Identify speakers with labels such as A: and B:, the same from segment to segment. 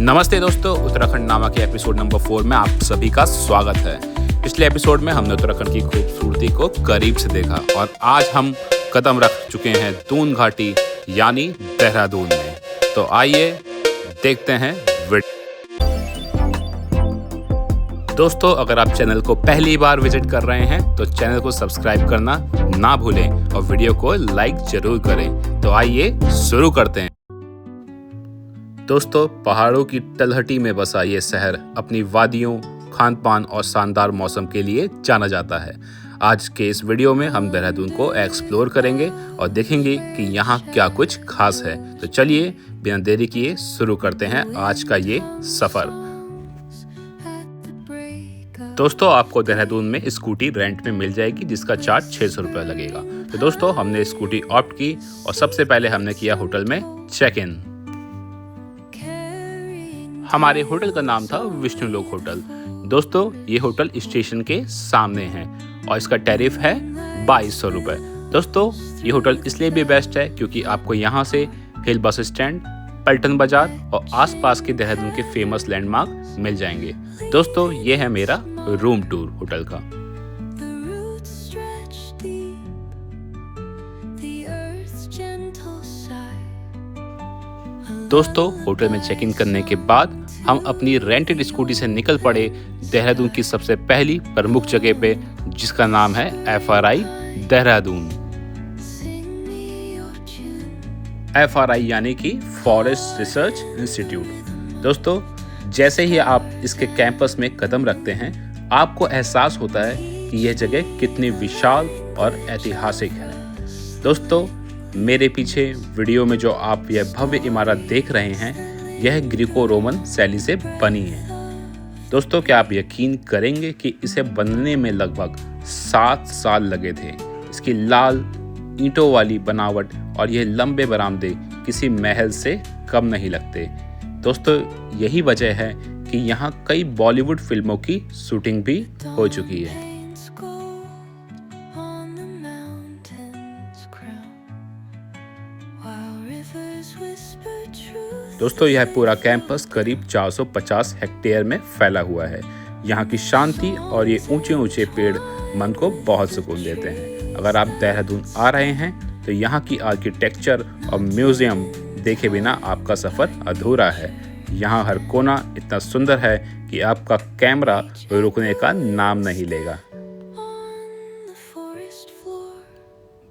A: नमस्ते दोस्तों, उत्तराखंड नामा के एपिसोड नंबर 4 में आप सभी का स्वागत है। पिछले एपिसोड में हमने उत्तराखंड की खूबसूरती को करीब से देखा और आज हम कदम रख चुके हैं दून घाटी यानी देहरादून में। तो आइए देखते हैं वीडियो। दोस्तों, अगर आप चैनल को पहली बार विजिट कर रहे हैं तो चैनल को सब्सक्राइब करना ना भूलें और वीडियो को लाइक जरूर करें। तो आइए शुरू करते हैं। दोस्तों, पहाड़ों की तलहटी में बसा ये शहर अपनी वादियों, खान पान और शानदार मौसम के लिए जाना जाता है। आज के इस वीडियो में हम देहरादून को एक्सप्लोर करेंगे और देखेंगे कि यहाँ क्या कुछ खास है। तो चलिए बिना देरी किए शुरू करते हैं आज का ये सफ़र। दोस्तों, आपको देहरादून में स्कूटी रेंट में मिल जाएगी जिसका चार्ज 600 रुपये लगेगा। तो दोस्तों, हमने स्कूटी ऑप्ट की और सबसे पहले हमने किया होटल में चेक इन। हमारे होटल का नाम था विष्णु लोक होटल। दोस्तों, ये होटल स्टेशन के सामने है और इसका टैरिफ है 2200 रुपये। दोस्तों, ये होटल इसलिए भी बेस्ट है क्योंकि आपको यहाँ से हिल बस स्टैंड, पलटन बाजार और आसपास के देहरादून के फेमस लैंडमार्क मिल जाएंगे। दोस्तों, ये है मेरा रूम टूर होटल का। दोस्तों, होटल में चेक इन करने के बाद हम अपनी रेंटेड स्कूटी से निकल पड़े देहरादून की सबसे पहली प्रमुख जगह पे, जिसका नाम है FRI देहरादून। FRI यानी कि फॉरेस्ट रिसर्च इंस्टीट्यूट। दोस्तों, जैसे ही आप इसके कैंपस में कदम रखते हैं आपको एहसास होता है कि यह जगह कितनी विशाल और ऐतिहासिक है। दोस्तों, मेरे पीछे वीडियो में जो आप यह भव्य इमारत देख रहे हैं यह ग्रीको रोमन शैली से बनी है। दोस्तों, क्या आप यकीन करेंगे कि इसे बनने में लगभग 7 साल लगे थे। इसकी लाल ईंटों वाली बनावट और यह लंबे बरामदे किसी महल से कम नहीं लगते। दोस्तों, यही वजह है कि यहाँ कई बॉलीवुड फिल्मों की शूटिंग भी हो चुकी है। दोस्तों, यह पूरा कैंपस करीब 450 हेक्टेयर में फैला हुआ है। यहाँ की शांति और ये ऊंचे ऊंचे पेड़ मन को बहुत सुकून देते हैं। अगर आप देहरादून आ रहे हैं तो यहाँ की आर्किटेक्चर और म्यूजियम देखे बिना आपका सफ़र अधूरा है। यहाँ हर कोना इतना सुंदर है कि आपका कैमरा रुकने का नाम नहीं लेगा।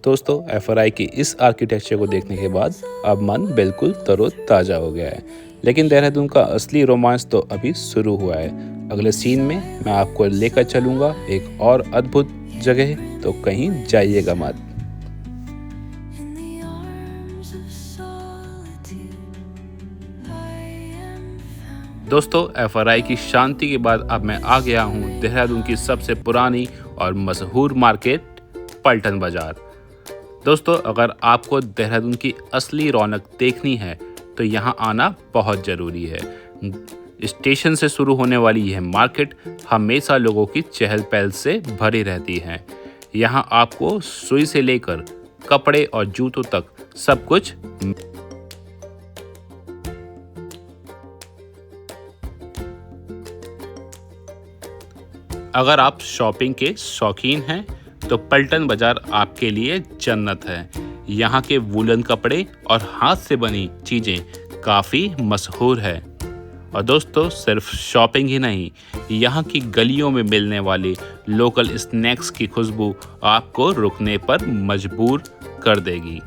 A: दोस्तों, FRI की इस आर्किटेक्चर को देखने के बाद अब मन बिल्कुल तरोताज़ा हो गया है। लेकिन देहरादून का असली रोमांच तो अभी शुरू हुआ है। अगले सीन में मैं आपको लेकर चलूँगा एक और अद्भुत जगह, तो कहीं जाइएगा मत। दोस्तों, FRI की शांति के बाद अब मैं आ गया हूँ देहरादून की सबसे पुरानी और मशहूर मार्केट पलटन बाजार। दोस्तों, अगर आपको देहरादून की असली रौनक देखनी है तो यहाँ आना बहुत ज़रूरी है। स्टेशन से शुरू होने वाली यह मार्केट हमेशा लोगों की चहल पहल से भरी रहती है। यहाँ आपको सुई से लेकर कपड़े और जूतों तक सब कुछ। अगर आप शॉपिंग के शौकीन हैं तो पलटन बाजार आपके लिए जन्नत है। यहाँ के वूलन कपड़े और हाथ से बनी चीज़ें काफ़ी मशहूर है। और दोस्तों, सिर्फ शॉपिंग ही नहीं, यहाँ की गलियों में मिलने वाले लोकल स्नैक्स की खुशबू आपको रुकने पर मजबूर कर देगी।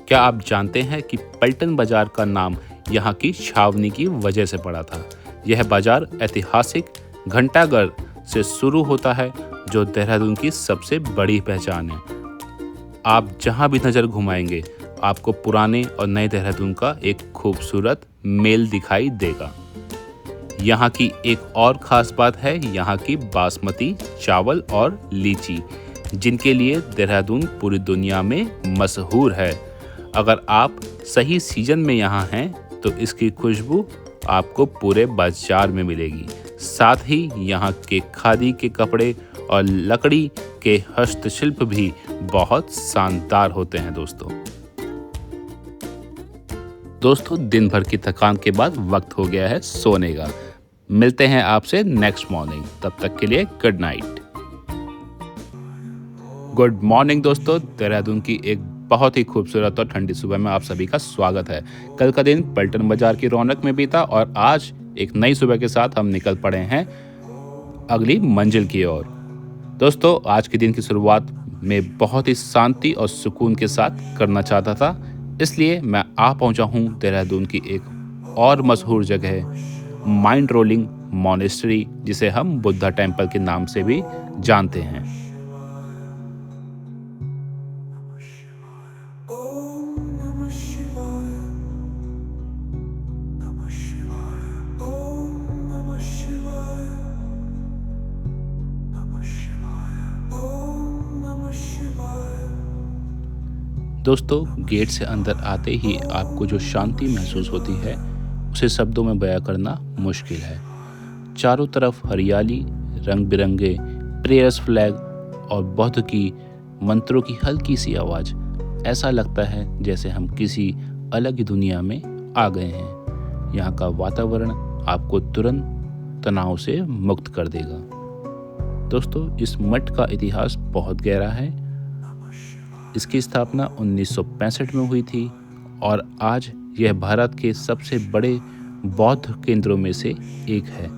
A: क्या आप जानते हैं कि पलटन बाजार का नाम यहाँ की छावनी की वजह से पड़ा था? यह बाजार ऐतिहासिक घंटाघर से शुरू होता है जो देहरादून की सबसे बड़ी पहचान है। आप जहां भी नज़र घुमाएंगे आपको पुराने और नए देहरादून का एक खूबसूरत मेल दिखाई देगा। यहाँ की एक और ख़ास बात है यहाँ की बासमती चावल और लीची, जिनके लिए देहरादून पूरी दुनिया में मशहूर है। अगर आप सही सीजन में यहाँ हैं तो इसकी खुशबू आपको पूरे बाजार में मिलेगी। साथ ही यहाँ के खादी के कपड़े और लकड़ी के हस्तशिल्प भी बहुत शानदार होते हैं दोस्तों दिन भर की थकान के बाद वक्त हो गया है सोने का। मिलते हैं आपसे नेक्स्ट मॉर्निंग, तब तक के लिए गुड नाइट। गुड मॉर्निंग दोस्तों, देहरादून की एक बहुत ही खूबसूरत और ठंडी सुबह में आप सभी का स्वागत है। कल का दिन पलटन बाजार की रौनक में बीता और आज एक नई सुबह के साथ हम निकल पड़े हैं अगली मंजिल की ओर। दोस्तों आज के दिन की शुरुआत में बहुत ही शांति और सुकून के साथ करना चाहता था, इसलिए मैं आ पहुंचा हूं देहरादून की एक और मशहूर जगह माइंड रोलिंग मॉनेस्ट्री, जिसे हम बुद्धा टेम्पल के नाम से भी जानते हैं। दोस्तों गेट से अंदर आते ही आपको जो शांति महसूस होती है उसे शब्दों में बयां करना मुश्किल है। चारों तरफ हरियाली, रंग बिरंगे प्रेयर्स फ्लैग और बुद्ध की मंत्रों की हल्की सी आवाज़। ऐसा लगता है जैसे हम किसी अलग ही दुनिया में आ गए हैं। यहाँ का वातावरण आपको तुरंत तनाव से मुक्त कर देगा। दोस्तों इस मठ का इतिहास बहुत गहरा है। इसकी स्थापना 1965 में हुई थी और आज यह भारत के सबसे बड़े बौद्ध केंद्रों में से एक है।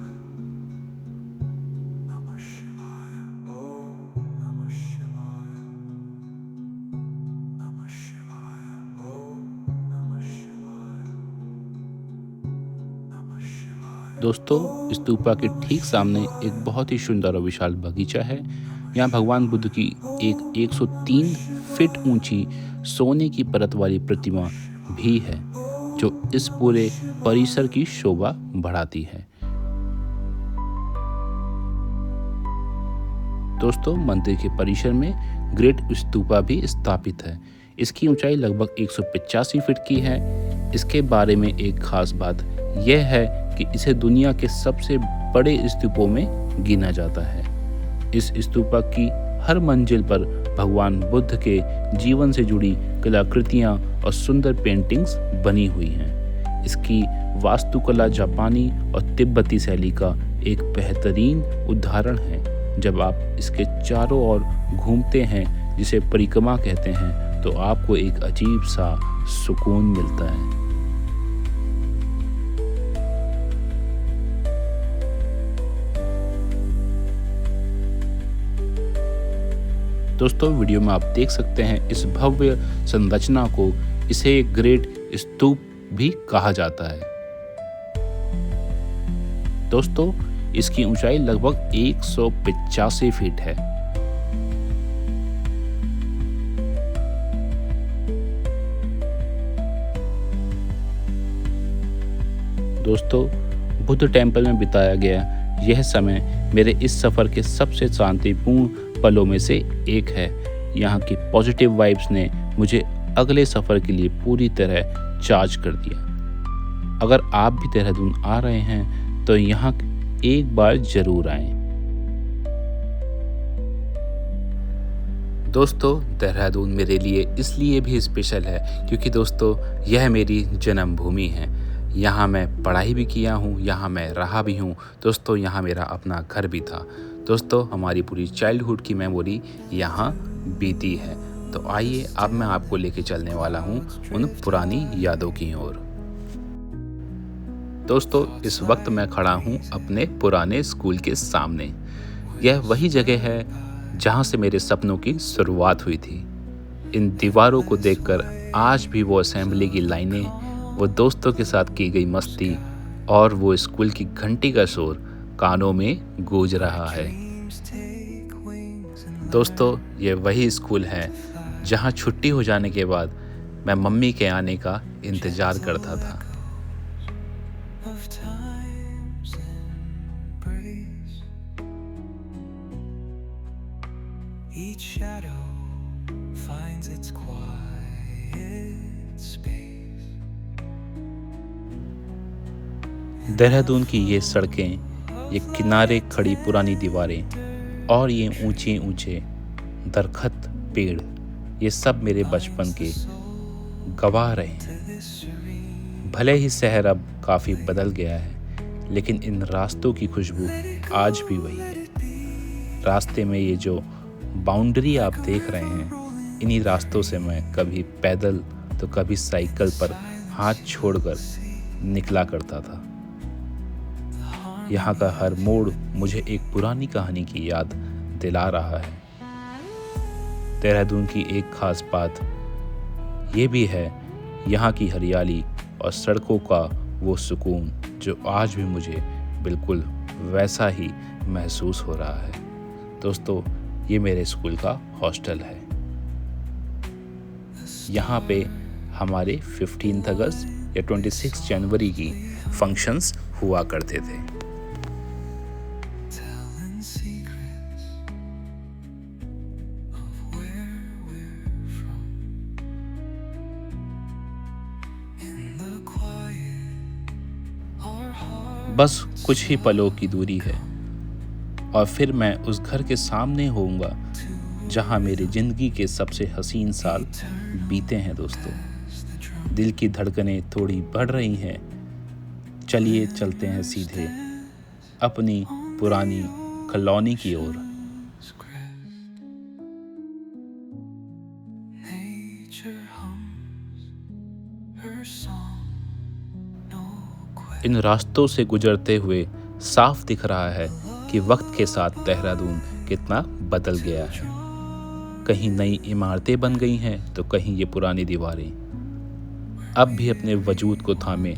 A: दोस्तों स्तूपा के ठीक सामने एक बहुत ही सुंदर और विशाल बगीचा है। यहाँ भगवान बुद्ध की एक 103 फीट ऊंची सोने की परत वाली प्रतिमा भी है, जो इस पूरे परिसर की शोभा बढ़ाती है। दोस्तों मंदिर के परिसर में ग्रेट स्तूपा भी स्थापित है। इसकी ऊंचाई लगभग 185 फीट की है। इसके बारे में एक खास बात यह है कि इसे दुनिया के सबसे बड़े स्तूपों में गिना जाता है। इस स्तूपा की हर मंजिल पर भगवान बुद्ध के जीवन से जुड़ी कलाकृतियां और सुंदर पेंटिंग्स बनी हुई हैं। इसकी वास्तुकला जापानी और तिब्बती शैली का एक बेहतरीन उदाहरण है। जब आप इसके चारों ओर घूमते हैं, जिसे परिक्रमा कहते हैं, तो आपको एक अजीब सा सुकून मिलता है। दोस्तों वीडियो में आप देख सकते हैं इस भव्य संरचना को, इसे एक ग्रेट स्तूप भी कहा जाता है। दोस्तों इसकी ऊंचाई लगभग 185 फीट है। दोस्तों बुद्ध टेम्पल में बिताया गया यह समय मेरे इस सफ़र के सबसे शांतिपूर्ण पलों में से एक है। यहाँ की पॉजिटिव वाइब्स ने मुझे अगले सफ़र के लिए पूरी तरह चार्ज कर दिया। अगर आप भी देहरादून आ रहे हैं तो यहाँ एक बार ज़रूर आएं। दोस्तों देहरादून मेरे लिए इसलिए भी स्पेशल है क्योंकि दोस्तों यह मेरी जन्मभूमि है। यहाँ मैं पढ़ाई भी किया हूँ, यहाँ मैं रहा भी हूँ। दोस्तों यहाँ मेरा अपना घर भी था। दोस्तों हमारी पूरी चाइल्डहुड की मेमोरी यहाँ बीती है। तो आइए अब मैं आपको लेके चलने वाला हूँ उन पुरानी यादों की ओर। दोस्तों इस वक्त मैं खड़ा हूँ अपने पुराने स्कूल के सामने। यह वही जगह है जहाँ से मेरे सपनों की शुरुआत हुई थी। इन दीवारों को देखकर आज भी वो असेंबली की लाइनें, वो दोस्तों के साथ की गई मस्ती और वो स्कूल की घंटी का शोर कानों में गूंज रहा है। दोस्तों ये वही स्कूल है जहाँ छुट्टी हो जाने के बाद मैं मम्मी के आने का इंतज़ार करता था। Each shadow finds its quiet space. Dehradun की ये सड़कें, ये किनारे खड़ी पुरानी दीवारें और ये ऊंचे ऊंचे दरखत, पेड़, ये सब मेरे बचपन के गवाह रहे हैं। भले ही शहर अब काफ़ी बदल गया है, लेकिन इन रास्तों की खुशबू आज भी वही है। रास्ते में ये जो बाउंड्री आप देख रहे हैं, इन्हीं रास्तों से मैं कभी पैदल तो कभी साइकिल पर हाथ छोड़कर निकला करता था। यहाँ का हर मोड़ मुझे एक पुरानी कहानी की याद दिला रहा है। देहरादून की एक खास बात ये भी है, यहाँ की हरियाली और सड़कों का वो सुकून जो आज भी मुझे बिल्कुल वैसा ही महसूस हो रहा है। दोस्तों, ये मेरे स्कूल का हॉस्टल है। यहाँ पे हमारे 15 अगस्त या 26 जनवरी की फंक्शंस हुआ करते थे। बस कुछ ही पलों की दूरी है और फिर मैं उस घर के सामने होऊंगा जहां मेरी ज़िंदगी के सबसे हसीन साल बीते हैं। दोस्तों, दिल की धड़कनें थोड़ी बढ़ रही हैं। चलिए चलते हैं सीधे अपनी पुरानी कॉलोनी की ओर। इन रास्तों से गुजरते हुए साफ दिख रहा है कि वक्त के साथ देहरादून कितना बदल गया है। कहीं नई इमारतें बन गई हैं तो कहीं ये पुरानी दीवारें अब भी अपने वजूद को थामे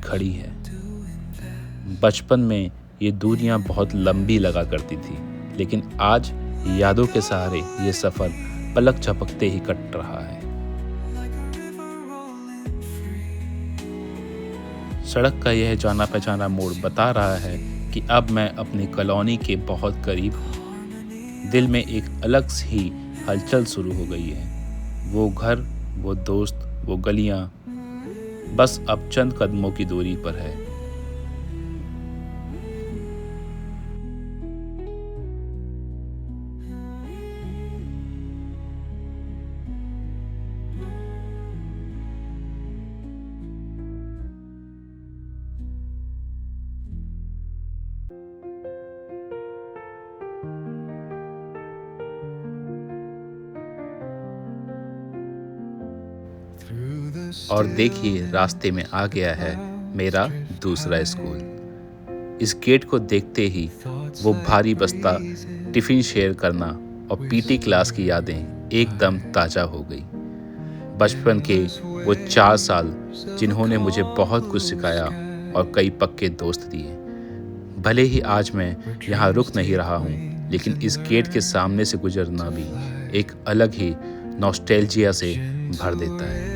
A: खड़ी है। बचपन में ये दूरियां बहुत लंबी लगा करती थी, लेकिन आज यादों के सहारे ये सफ़र पलक झपकते ही कट रहा है। सड़क का यह जाना पहचाना मोड़ बता रहा है कि अब मैं अपनी कॉलोनी के बहुत करीब हूँ। दिल में एक अलग सी हलचल शुरू हो गई है। वो घर, वो दोस्त, वो गलियाँ बस अब चंद कदमों की दूरी पर है। और देखिए, रास्ते में आ गया है मेरा दूसरा स्कूल। इस गेट को देखते ही वो भारी बस्ता, टिफ़िन शेयर करना और पीटी क्लास की यादें एकदम ताज़ा हो गई। बचपन के वो 4 साल जिन्होंने मुझे बहुत कुछ सिखाया और कई पक्के दोस्त दिए। भले ही आज मैं यहाँ रुक नहीं रहा हूँ, लेकिन इस गेट के सामने से गुजरना भी एक अलग ही नॉस्टैल्जिया से भर देता है।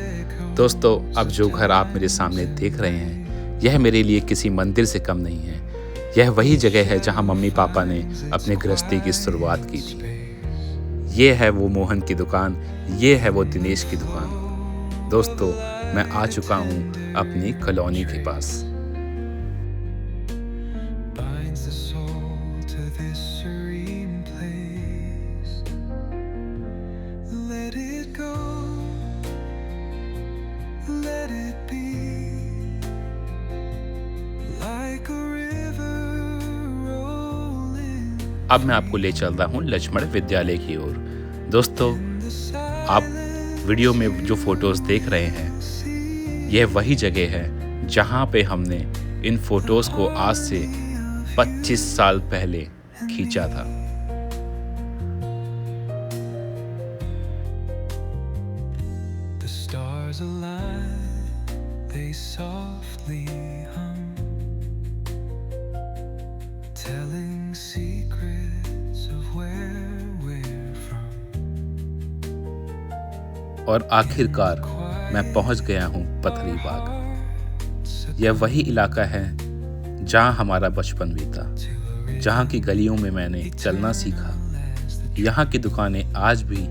A: दोस्तों, अब जो घर आप मेरे सामने देख रहे हैं, यह मेरे लिए किसी मंदिर से कम नहीं है। यह वही जगह है जहाँ मम्मी पापा ने अपने गृहस्थी की शुरुआत की थी। ये है वो मोहन की दुकान, ये है वो दिनेश की दुकान। दोस्तों, मैं आ चुका हूँ अपनी कॉलोनी के पास। अब मैं आपको ले चल रहा हूँ लक्ष्मण विद्यालय की ओर। दोस्तों, आप वीडियो में जो फोटोज़ देख रहे हैं, यह वही जगह है जहाँ पे हमने इन फोटोज़ को आज से 25 साल पहले खींचा था। और आखिरकार मैं पहुंच गया हूं पथरी बाग। यह वही इलाका है जहां हमारा बचपन बीता, जहां की गलियों में मैंने चलना सीखा। यहाँ की दुकानें आज भी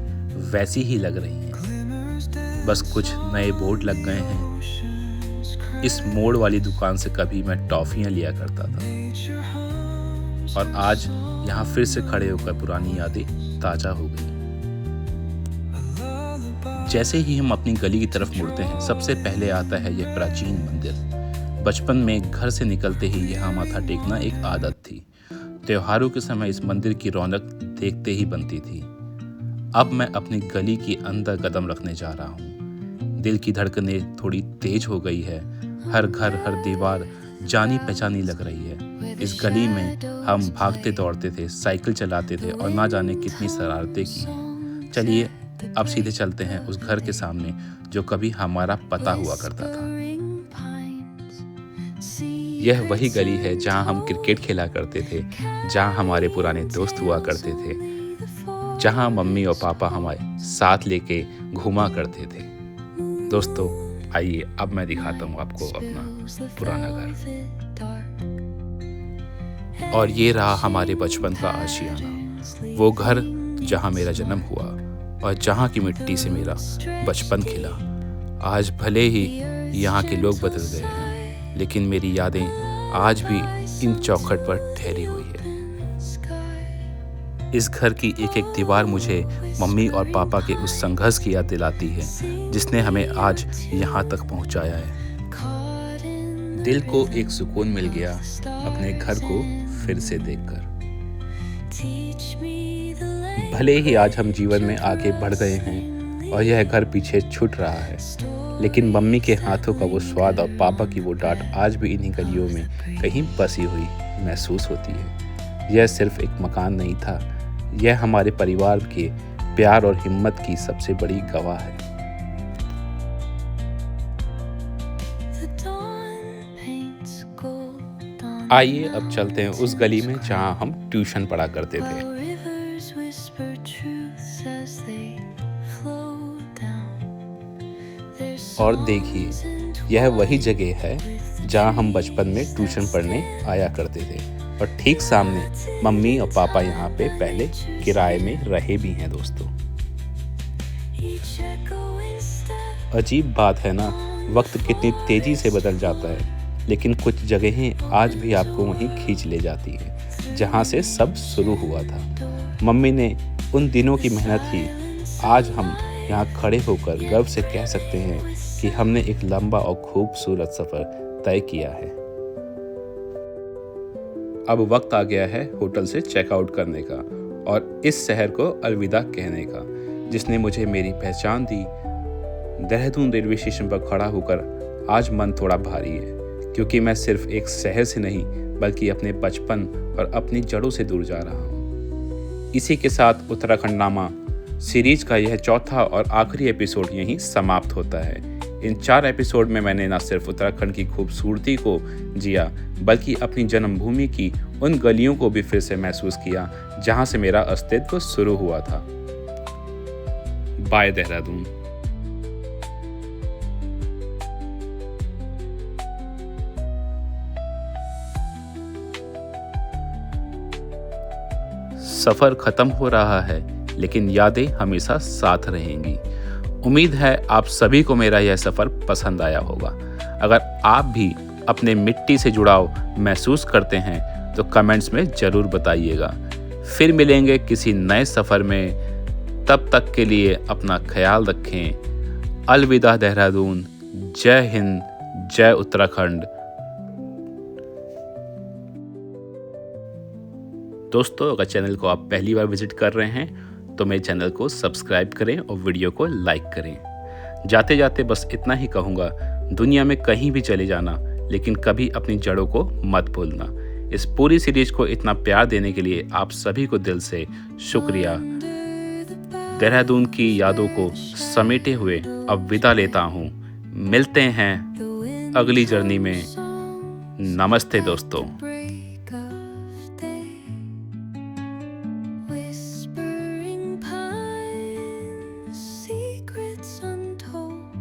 A: वैसी ही लग रही हैं, बस कुछ नए बोर्ड लग गए हैं। इस मोड़ वाली दुकान से कभी मैं टॉफ़ियाँ लिया करता था और आज यहाँ फिर से खड़े होकर पुरानी यादें ताज़ा हो गई। जैसे ही हम अपनी गली की तरफ मुड़ते हैं, सबसे पहले आता है यह प्राचीन मंदिर। बचपन में घर से निकलते ही यहाँ माथा टेकना एक आदत थी। त्योहारों के समय इस मंदिर की रौनक देखते ही बनती थी। अब मैं अपनी गली के अंदर कदम रखने जा रहा हूँ। दिल की धड़कनें थोड़ी तेज हो गई है। हर घर, हर दीवार जानी पहचानी लग रही है। इस गली में हम भागते दौड़ते थे, साइकिल चलाते थे और ना जाने कितनी शरारतें की हैं। चलिए अब सीधे चलते हैं उस घर के सामने जो कभी हमारा पता हुआ करता था। यह वही गली है जहां हम क्रिकेट खेला करते थे, जहां हमारे पुराने दोस्त हुआ करते थे, जहां मम्मी और पापा हमारे साथ लेके घूमा करते थे। दोस्तों आइए अब मैं दिखाता हूँ आपको अपना पुराना घर। और ये रहा हमारे बचपन का आशियाना, वो घर जहाँ मेरा जन्म हुआ और जहाँ की मिट्टी से मेरा बचपन खिला। आज भले ही यहाँ के लोग बदल गए हैं, लेकिन मेरी यादें आज भी इन चौखट पर ठहरी हुई है। इस घर की एक एक दीवार मुझे मम्मी और पापा के उस संघर्ष की याद दिलाती है, जिसने हमें आज यहाँ तक पहुँचाया है। दिल को एक सुकून मिल गया अपने घर को फिर से देखकर। भले ही आज हम जीवन में आगे बढ़ गए हैं और यह घर पीछे छूट रहा है, लेकिन मम्मी के हाथों का वो स्वाद और पापा की वो डांट आज भी इन्हीं गलियों में कहीं बसी हुई महसूस होती है। यह सिर्फ एक मकान नहीं था, यह हमारे परिवार के प्यार और हिम्मत की सबसे बड़ी गवाह है। आइए अब चलते हैं उस गली में जहां हम ट्यूशन पढ़ा करते थे। और देखिए, यह वही जगह है जहां हम बचपन में ट्यूशन पढ़ने आया करते थे और ठीक सामने मम्मी और पापा यहाँ पे पहले किराए में रहे भी हैं। दोस्तों अजीब बात है ना, वक्त कितनी तेजी से बदल जाता है, लेकिन कुछ जगहें आज भी आपको वहीं खींच ले जाती है जहां से सब शुरू हुआ था। मम्मी ने उन दिनों की मेहनत ही आज हम यहाँ खड़े होकर गर्व से कह सकते हैं कि हमने एक लंबा और खूबसूरत सफर तय किया है। अब वक्त आ गया है होटल से चेकआउट करने का और इस शहर को अलविदा कहने का, जिसने मुझे मेरी पहचान दी। देहरादून रेलवे स्टेशन पर खड़ा होकर आज मन थोड़ा भारी है, क्योंकि मैं सिर्फ एक शहर से नहीं बल्कि अपने बचपन और अपनी जड़ों से दूर जा रहा हूँ। इसी के साथ उत्तराखंड नामा सीरीज का यह चौथा और आखिरी एपिसोड यहीं समाप्त होता है। इन 4 एपिसोड में मैंने न सिर्फ उत्तराखंड की खूबसूरती को जिया, बल्कि अपनी जन्मभूमि की उन गलियों को भी फिर से महसूस किया जहां से मेरा अस्तित्व शुरू हुआ था। बाय देहरादून। सफर खत्म हो रहा है, लेकिन यादें हमेशा साथ रहेंगी। उम्मीद है आप सभी को मेरा यह सफर पसंद आया होगा। अगर आप भी अपने मिट्टी से जुड़ाव महसूस करते हैं तो कमेंट्स में जरूर बताइएगा। फिर मिलेंगे किसी नए सफर में, तब तक के लिए अपना ख्याल रखें। अलविदा देहरादून। जय हिंद, जय उत्तराखंड। दोस्तों अगर चैनल को आप पहली बार विजिट कर रहे हैं तो मेरे चैनल को सब्सक्राइब करें और वीडियो को लाइक करें। जाते जाते बस इतना ही कहूँगा, दुनिया में कहीं भी चले जाना, लेकिन कभी अपनी जड़ों को मत भूलना। इस पूरी सीरीज को इतना प्यार देने के लिए आप सभी को दिल से शुक्रिया। देहरादून की यादों को समेटे हुए अब विदा लेता हूँ। मिलते हैं अगली जर्नी में। नमस्ते दोस्तों।
B: Secrets untold.